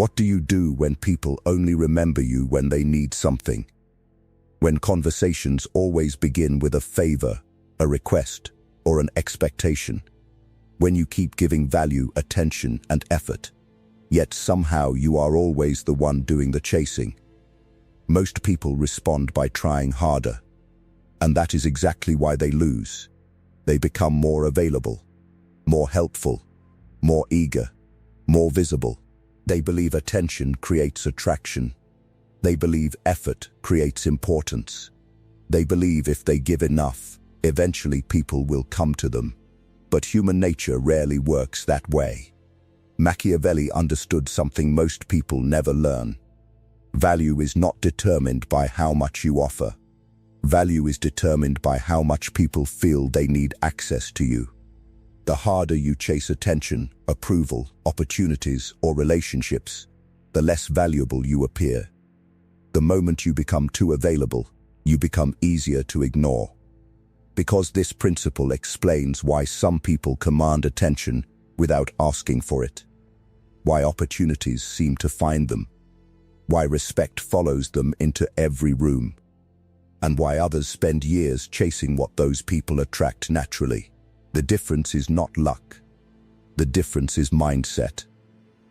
What do you do when people only remember you when they need something? When conversations always begin with a favor, a request, or an expectation? When you keep giving value, attention, and effort, yet somehow you are always the one doing the chasing? Most people respond by trying harder, and that is exactly why they lose. They become more available, more helpful, more eager, more visible. They believe attention creates attraction. They believe effort creates importance. They believe if they give enough, eventually people will come to them. But human nature rarely works that way. Machiavelli understood something most people never learn. Value is not determined by how much you offer. Value is determined by how much people feel they need access to you. The harder you chase attention, approval, opportunities, or relationships, the less valuable you appear. The moment you become too available, you become easier to ignore. Because this principle explains why some people command attention without asking for it, why opportunities seem to find them, why respect follows them into every room, and why others spend years chasing what those people attract naturally. The difference is not luck. The difference is mindset.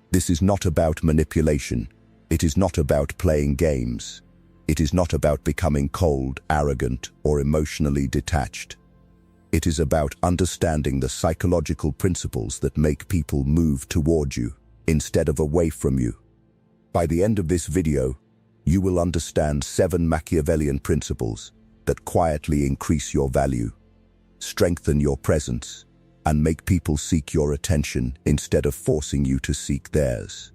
This is not about manipulation. It is not about playing games. It is not about becoming cold, arrogant, or emotionally detached. It is about understanding the psychological principles that make people move toward you instead of away from you. By the end of this video, you will understand 7 Machiavellian principles that quietly increase your value, strengthen your presence, and make people seek your attention instead of forcing you to seek theirs.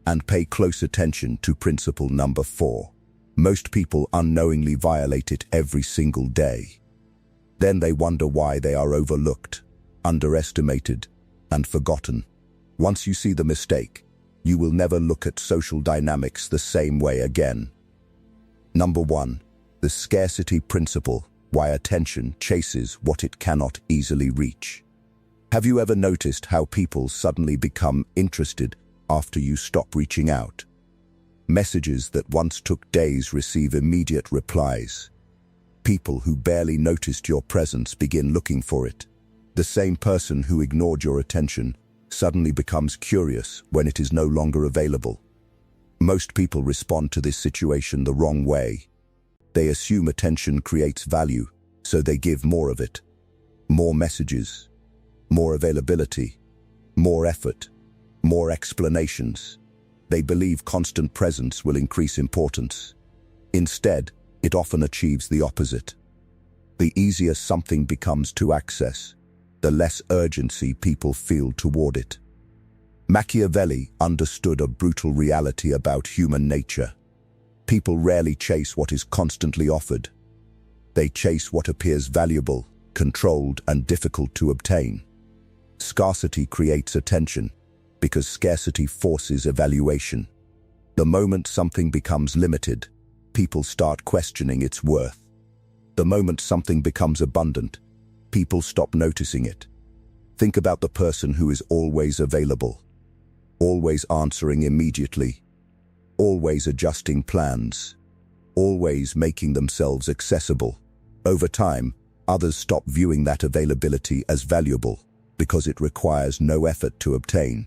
And pay close attention to principle number 4. Most people unknowingly violate it every single day. Then they wonder why they are overlooked, underestimated, and forgotten. Once you see the mistake, you will never look at social dynamics the same way again. Number 1. The scarcity principle. Why attention chases what it cannot easily reach. Have you ever noticed how people suddenly become interested after you stop reaching out? Messages that once took days receive immediate replies. People who barely noticed your presence begin looking for it. The same person who ignored your attention suddenly becomes curious when it is no longer available. Most people respond to this situation the wrong way. They assume attention creates value, so they give more of it. More messages, more availability, more effort, more explanations. They believe constant presence will increase importance. Instead, it often achieves the opposite. The easier something becomes to access, the less urgency people feel toward it. Machiavelli understood a brutal reality about human nature. People rarely chase what is constantly offered. They chase what appears valuable, controlled, and difficult to obtain. Scarcity creates attention, because scarcity forces evaluation. The moment something becomes limited, people start questioning its worth. The moment something becomes abundant, people stop noticing it. Think about the person who is always available, always answering immediately, always adjusting plans, always making themselves accessible. Over time, others stop viewing that availability as valuable because it requires no effort to obtain.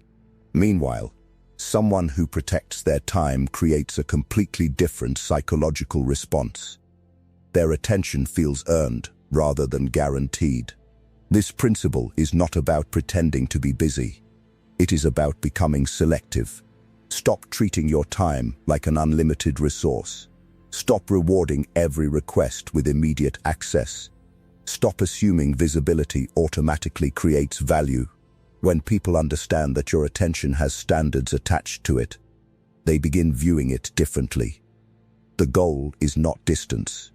Meanwhile, someone who protects their time creates a completely different psychological response. Their attention feels earned rather than guaranteed. This principle is not about pretending to be busy. It is about becoming selective. Stop treating your time like an unlimited resource. Stop rewarding every request with immediate access. Stop assuming visibility automatically creates value. When people understand that your attention has standards attached to it, they begin viewing it differently. The goal is not distance.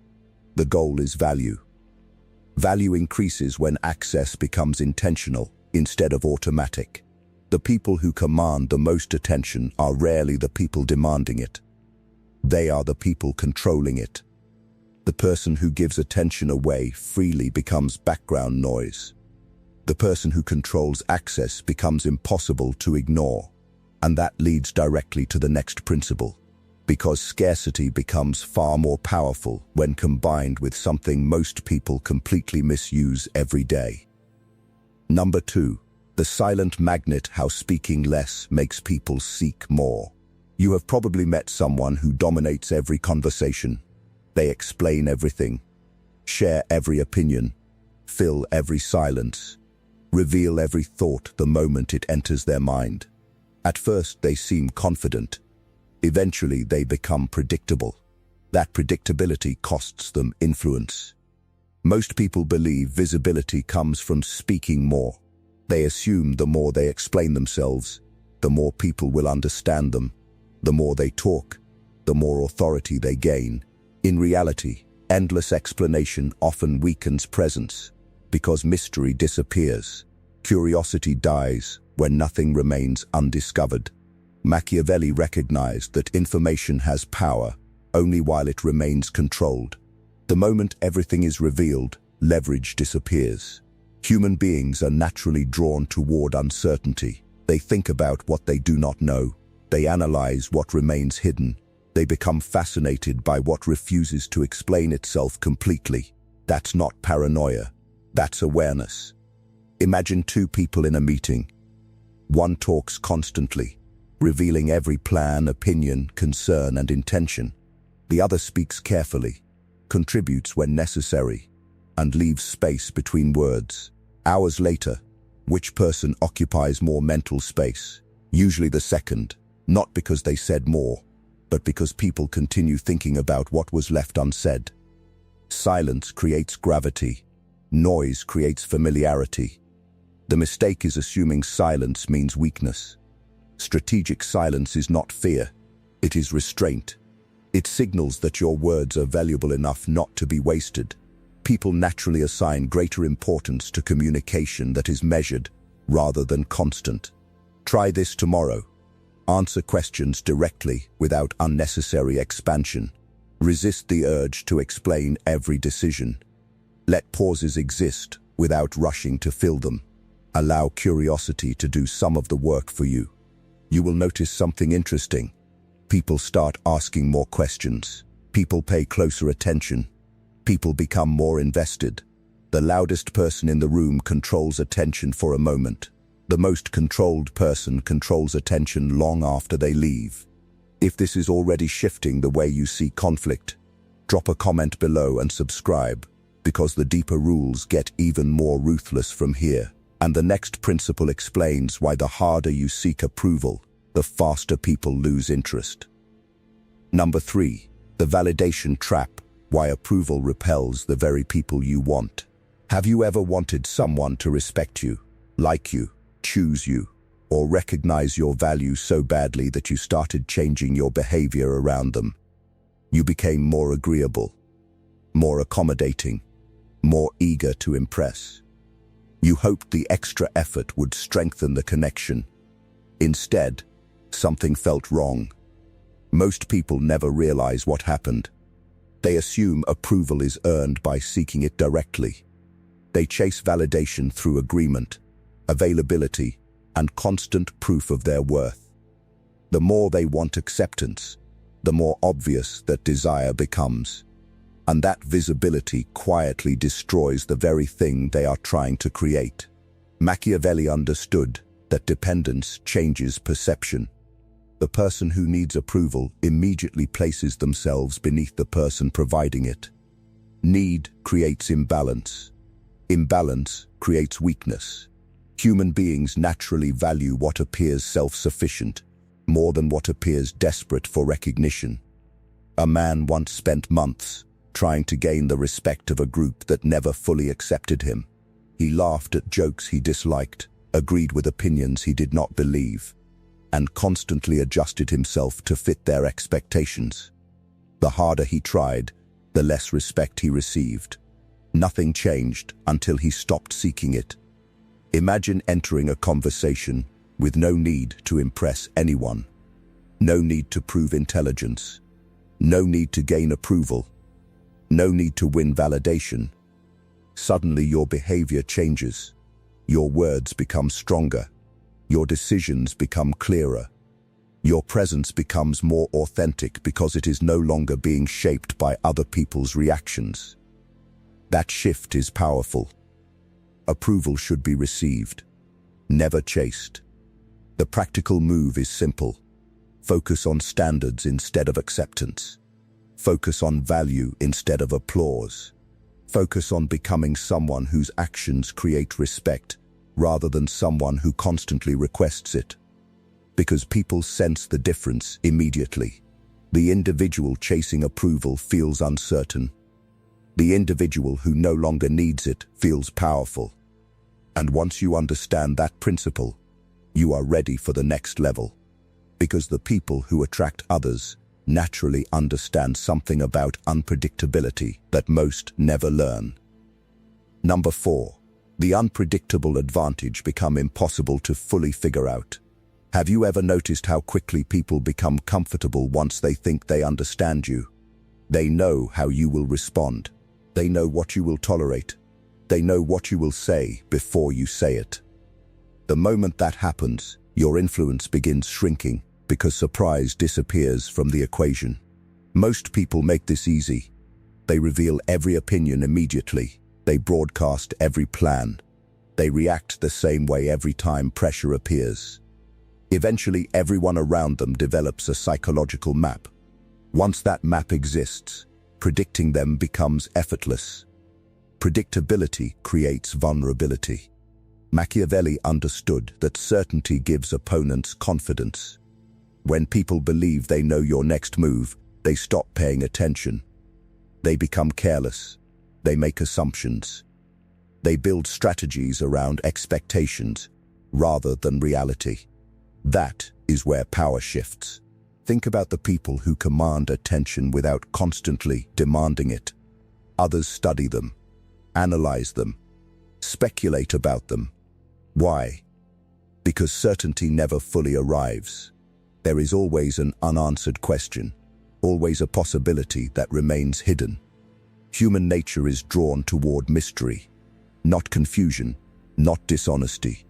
The goal is value. Value increases when access becomes intentional instead of automatic. The people who command the most attention are rarely the people demanding it. They are the people controlling it. The person who gives attention away freely becomes background noise. The person who controls access becomes impossible to ignore. And that leads directly to the next principle, because scarcity becomes far more powerful when combined with something most people completely misuse every day. Number 2, the silent magnet: how speaking less makes people seek more. You have probably met someone who dominates every conversation. They explain everything, share every opinion, fill every silence, reveal every thought the moment it enters their mind. At first, they seem confident. Eventually, they become predictable. That predictability costs them influence. Most people believe visibility comes from speaking more. They assume the more they explain themselves, the more people will understand them. The more they talk, the more authority they gain. In reality, endless explanation often weakens presence, because mystery disappears. Curiosity dies when nothing remains undiscovered. Machiavelli recognized that information has power only while it remains controlled. The moment everything is revealed, leverage disappears. Human beings are naturally drawn toward uncertainty. They think about what they do not know. They analyze what remains hidden. They become fascinated by what refuses to explain itself completely. That's not paranoia. That's awareness. Imagine two people in a meeting. One talks constantly, revealing every plan, opinion, concern, and intention. The other speaks carefully, contributes when necessary, and leaves space between words. Hours later, which person occupies more mental space? Usually the second, not because they said more, but because people continue thinking about what was left unsaid. Silence creates gravity. Noise creates familiarity. The mistake is assuming silence means weakness. Strategic silence is not fear. It is restraint. It signals that your words are valuable enough not to be wasted. People naturally assign greater importance to communication that is measured rather than constant. Try this tomorrow. Answer questions directly without unnecessary expansion. Resist the urge to explain every decision. Let pauses exist without rushing to fill them. Allow curiosity to do some of the work for you. You will notice something interesting. People start asking more questions. People pay closer attention. People become more invested. The loudest person in the room controls attention for a moment. The most controlled person controls attention long after they leave. If this is already shifting the way you see conflict, drop a comment below and subscribe, because the deeper rules get even more ruthless from here. And the next principle explains why the harder you seek approval, the faster people lose interest. Number 3, the validation trap: why approval repels the very people you want. Have you ever wanted someone to respect you, like you, choose you, or recognize your value so badly that you started changing your behavior around them? You became more agreeable, more accommodating, more eager to impress. You hoped the extra effort would strengthen the connection. Instead, something felt wrong. Most people never realize what happened. They assume approval is earned by seeking it directly. They chase validation through agreement, availability, and constant proof of their worth. The more they want acceptance, the more obvious that desire becomes. And that visibility quietly destroys the very thing they are trying to create. Machiavelli understood that dependence changes perception. The person who needs approval immediately places themselves beneath the person providing it. Need creates imbalance. Imbalance creates weakness. Human beings naturally value what appears self-sufficient more than what appears desperate for recognition. A man once spent months trying to gain the respect of a group that never fully accepted him. He laughed at jokes he disliked, agreed with opinions he did not believe, and constantly adjusted himself to fit their expectations. The harder he tried, the less respect he received. Nothing changed until he stopped seeking it. Imagine entering a conversation with no need to impress anyone, no need to prove intelligence, no need to gain approval, no need to win validation. Suddenly your behavior changes. Your words become stronger. Your decisions become clearer. Your presence becomes more authentic because it is no longer being shaped by other people's reactions. That shift is powerful. Approval should be received, never chased. The practical move is simple. Focus on standards instead of acceptance. Focus on value instead of applause. Focus on becoming someone whose actions create respect rather than someone who constantly requests it. Because people sense the difference immediately. The individual chasing approval feels uncertain. The individual who no longer needs it feels powerful. And once you understand that principle, you are ready for the next level. Because the people who attract others naturally understand something about unpredictability that most never learn. Number 4. The unpredictable advantage become impossible to fully figure out. Have you ever noticed how quickly people become comfortable once they think they understand you? They know how you will respond. They know what you will tolerate. They know what you will say before you say it. The moment that happens, your influence begins shrinking because surprise disappears from the equation. Most people make this easy. They reveal every opinion immediately. They broadcast every plan. They react the same way every time pressure appears. Eventually, everyone around them develops a psychological map. Once that map exists, predicting them becomes effortless. Predictability creates vulnerability. Machiavelli understood that certainty gives opponents confidence. When people believe they know your next move, they stop paying attention. They become careless. They make assumptions. They build strategies around expectations rather than reality. That is where power shifts. Think about the people who command attention without constantly demanding it. Others study them, analyze them, speculate about them. Why? Because certainty never fully arrives. There is always an unanswered question, always a possibility that remains hidden. Human nature is drawn toward mystery, not confusion, not dishonesty.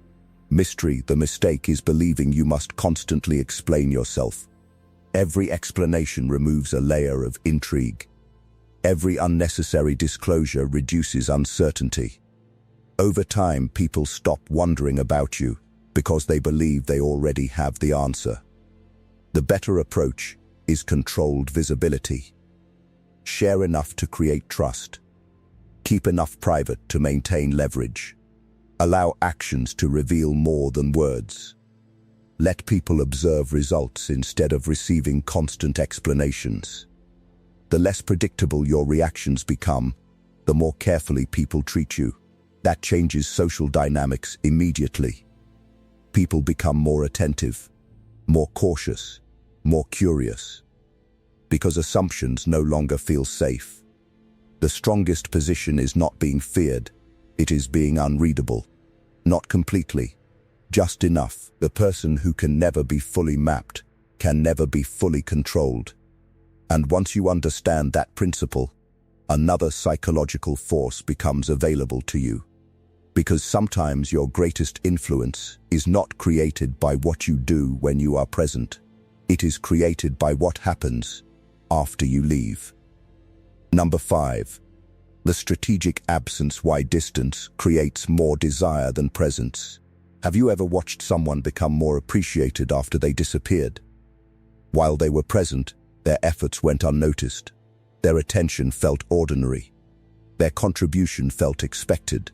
Mystery, the mistake, is believing you must constantly explain yourself. Every explanation removes a layer of intrigue. Every unnecessary disclosure reduces uncertainty. Over time, people stop wondering about you because they believe they already have the answer. The better approach is controlled visibility. Share enough to create trust. Keep enough private to maintain leverage. Allow actions to reveal more than words. Let people observe results instead of receiving constant explanations. The less predictable your reactions become, the more carefully people treat you. That changes social dynamics immediately. People become more attentive, more cautious, more curious. Because assumptions no longer feel safe. The strongest position is not being feared, it is being unreadable. Not completely, just enough. The person who can never be fully mapped can never be fully controlled. And once you understand that principle, another psychological force becomes available to you. Because sometimes your greatest influence is not created by what you do when you are present. It is created by what happens after you leave. Number 5. The strategic absence. Why distance creates more desire than presence. Have you ever watched someone become more appreciated after they disappeared? While they were present, their efforts went unnoticed. Their attention felt ordinary. Their contribution felt expected.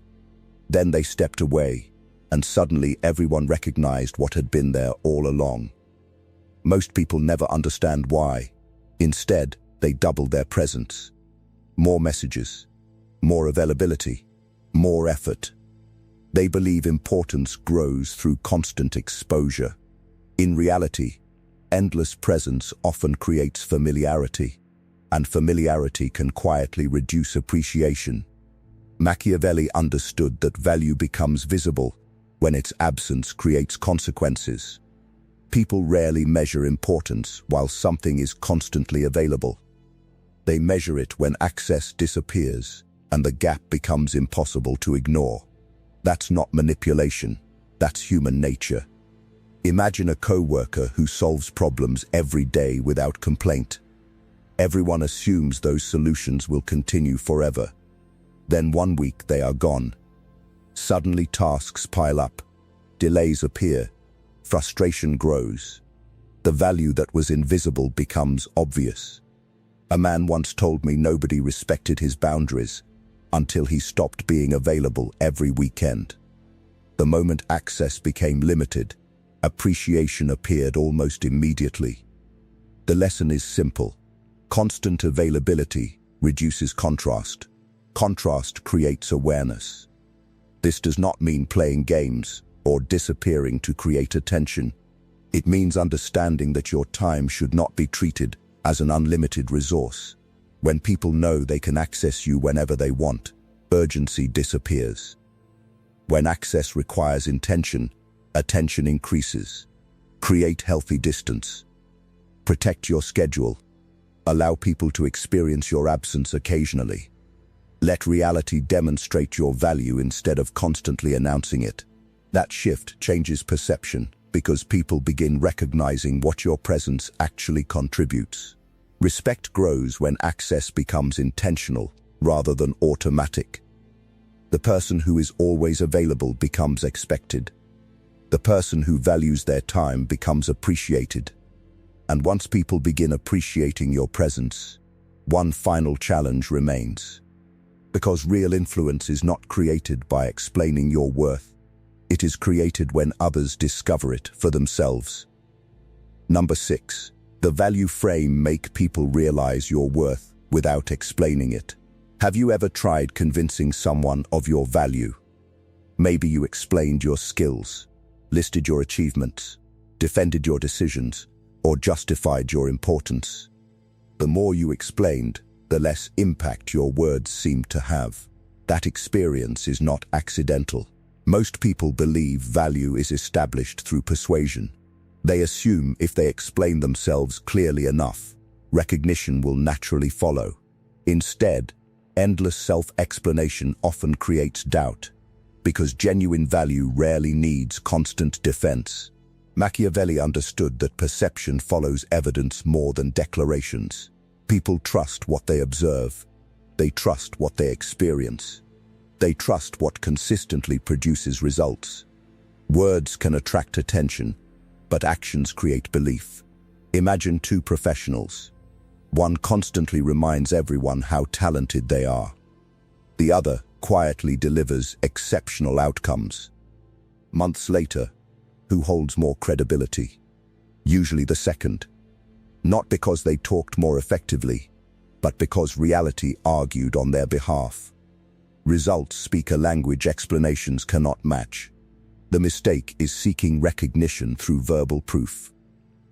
Then they stepped away, and suddenly everyone recognized what had been there all along. Most people never understand why. Instead, they doubled their presence. More messages, more availability, more effort. They believe importance grows through constant exposure. In reality, endless presence often creates familiarity, and familiarity can quietly reduce appreciation. Machiavelli understood that value becomes visible when its absence creates consequences. People rarely measure importance while something is constantly available. They measure it when access disappears and the gap becomes impossible to ignore. That's not manipulation, that's human nature. Imagine a co-worker who solves problems every day without complaint. Everyone assumes those solutions will continue forever. Then one week they are gone. Suddenly tasks pile up, delays appear, frustration grows. The value that was invisible becomes obvious. A man once told me nobody respected his boundaries until he stopped being available every weekend. The moment access became limited, appreciation appeared almost immediately. The lesson is simple. Constant availability reduces contrast. Contrast creates awareness. This does not mean playing games or disappearing to create attention. It means understanding that your time should not be treated as an unlimited resource. When people know they can access you whenever they want, urgency disappears. When access requires intention, attention increases. Create healthy distance. Protect your schedule. Allow people to experience your absence occasionally. Let reality demonstrate your value instead of constantly announcing it. That shift changes perception because people begin recognizing what your presence actually contributes. Respect grows when access becomes intentional rather than automatic. The person who is always available becomes expected. The person who values their time becomes appreciated. And once people begin appreciating your presence, one final challenge remains. Because real influence is not created by explaining your worth. It is created when others discover it for themselves. Number 6. The value frame make people realize your worth without explaining it. Have you ever tried convincing someone of your value? Maybe you explained your skills, listed your achievements, defended your decisions, or justified your importance. The more you explained, the less impact your words seemed to have. That experience is not accidental. Most people believe value is established through persuasion. They assume if they explain themselves clearly enough, recognition will naturally follow. Instead, endless self-explanation often creates doubt, because genuine value rarely needs constant defense. Machiavelli understood that perception follows evidence more than declarations. People trust what they observe. They trust what they experience. They trust what consistently produces results. Words can attract attention, but actions create belief. Imagine two professionals. One constantly reminds everyone how talented they are. The other quietly delivers exceptional outcomes. Months later, who holds more credibility? Usually the second. Not because they talked more effectively, but because reality argued on their behalf. Results speak a language explanations cannot match. The mistake is seeking recognition through verbal proof.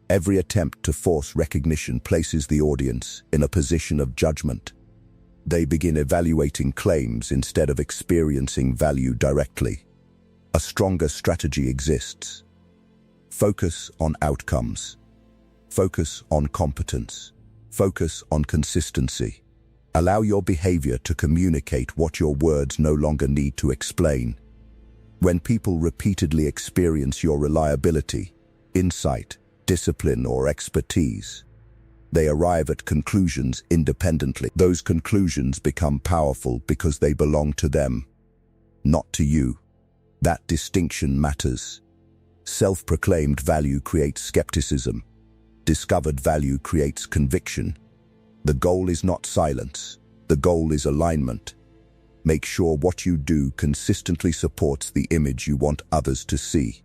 Every attempt to force recognition places the audience in a position of judgment. They begin evaluating claims instead of experiencing value directly. A stronger strategy exists. Focus on outcomes. Focus on competence. Focus on consistency. Allow your behavior to communicate what your words no longer need to explain. When people repeatedly experience your reliability, insight, discipline, or expertise, they arrive at conclusions independently. Those conclusions become powerful because they belong to them, not to you. That distinction matters. Self-proclaimed value creates skepticism. Discovered value creates conviction. The goal is not silence. The goal is alignment. Make sure what you do consistently supports the image you want others to see.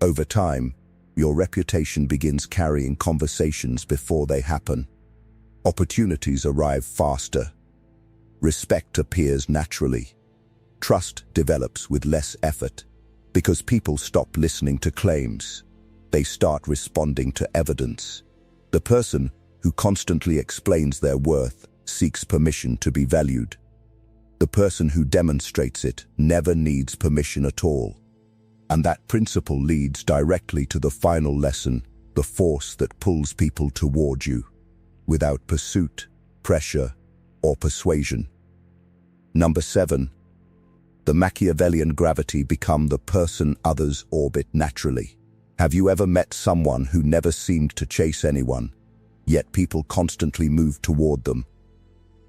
Over time, your reputation begins carrying conversations before they happen. Opportunities arrive faster. Respect appears naturally. Trust develops with less effort. Because people stop listening to claims. They start responding to evidence. The person who constantly explains their worth seeks permission to be valued. The person who demonstrates it never needs permission at all. And that principle leads directly to the final lesson, the force that pulls people toward you, without pursuit, pressure, or persuasion. Number 7. The Machiavellian gravity become the person others orbit naturally. Have you ever met someone who never seemed to chase anyone, yet people constantly moved toward them?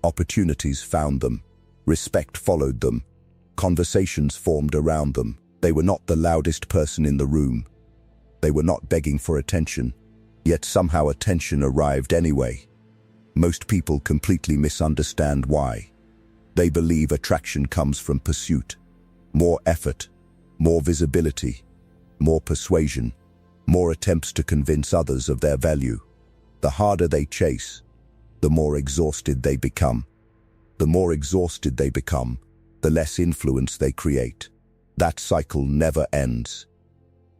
Opportunities found them, respect followed them, conversations formed around them. They were not the loudest person in the room. They were not begging for attention, yet somehow attention arrived anyway. Most people completely misunderstand why. They believe attraction comes from pursuit, more effort, more visibility, more persuasion, more attempts to convince others of their value. The harder they chase, the more exhausted they become. The more exhausted they become, the less influence they create. That cycle never ends.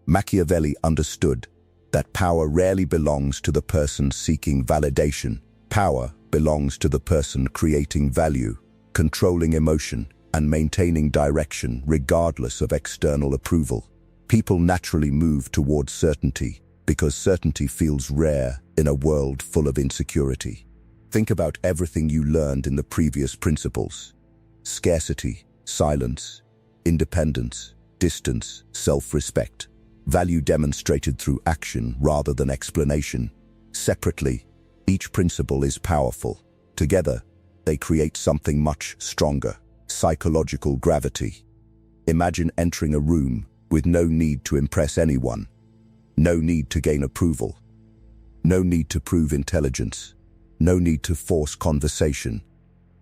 Machiavelli understood that power rarely belongs to the person seeking validation. Power belongs to the person creating value, controlling emotion, and maintaining direction regardless of external approval. People naturally move towards certainty because certainty feels rare in a world full of insecurity. Think about everything you learned in the previous principles: scarcity, silence, independence, distance, self-respect. Value demonstrated through action rather than explanation. Separately, each principle is powerful. Together, they create something much stronger: psychological gravity. Imagine entering a room with no need to impress anyone, no need to gain approval, no need to prove intelligence, no need to force conversation.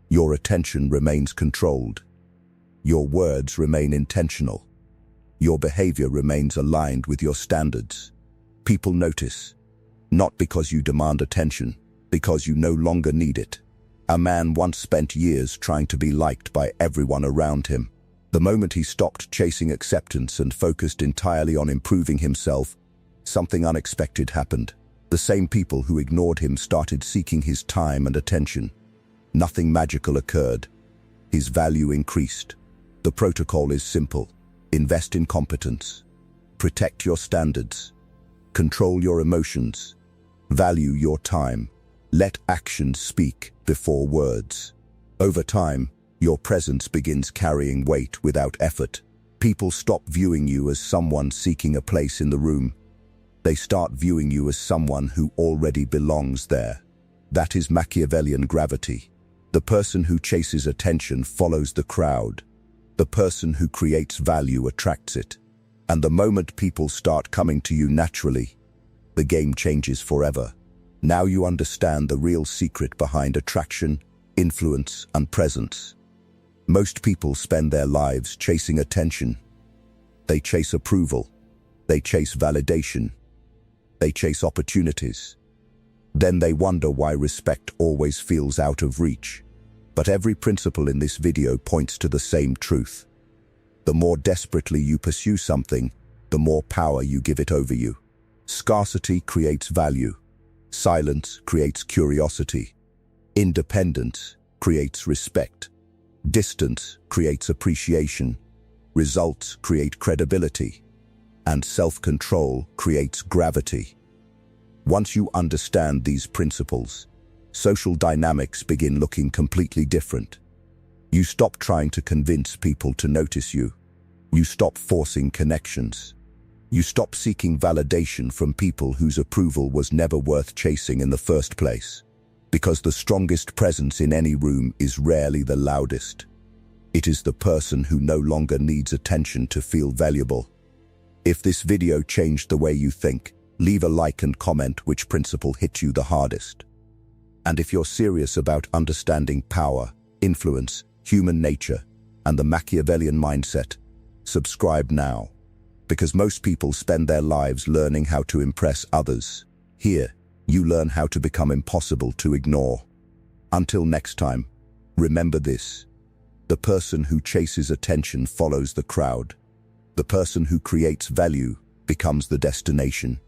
Your attention remains controlled. Your words remain intentional. Your behavior remains aligned with your standards. People notice, not because you demand attention, because you no longer need it. A man once spent years trying to be liked by everyone around him. The moment he stopped chasing acceptance and focused entirely on improving himself, something unexpected happened. The same people who ignored him started seeking his time and attention. Nothing magical occurred. His value increased. The protocol is simple: invest in competence, protect your standards, control your emotions, value your time, let actions speak before words. Over time, your presence begins carrying weight without effort. People stop viewing you as someone seeking a place in the room. They start viewing you as someone who already belongs there. That is Machiavellian gravity. The person who chases attention follows the crowd. The person who creates value attracts it. And the moment people start coming to you naturally, the game changes forever. Now you understand the real secret behind attraction, influence, and presence. Most people spend their lives chasing attention. They chase approval. They chase validation. They chase opportunities. Then they wonder why respect always feels out of reach. But every principle in this video points to the same truth. The more desperately you pursue something, the more power you give it over you. Scarcity creates value. Silence creates curiosity. Independence creates respect. Distance creates appreciation. Results create credibility. And self-control creates gravity. Once you understand these principles, social dynamics begin looking completely different. You stop trying to convince people to notice you. You stop forcing connections. You stop seeking validation from people whose approval was never worth chasing in the first place. Because the strongest presence in any room is rarely the loudest. It is the person who no longer needs attention to feel valuable. If this video changed the way you think, leave a like and comment which principle hit you the hardest. And if you're serious about understanding power, influence, human nature, and the Machiavellian mindset, subscribe now. Because most people spend their lives learning how to impress others. Here, you learn how to become impossible to ignore. Until next time, remember this: the person who chases attention follows the crowd. The person who creates value becomes the destination.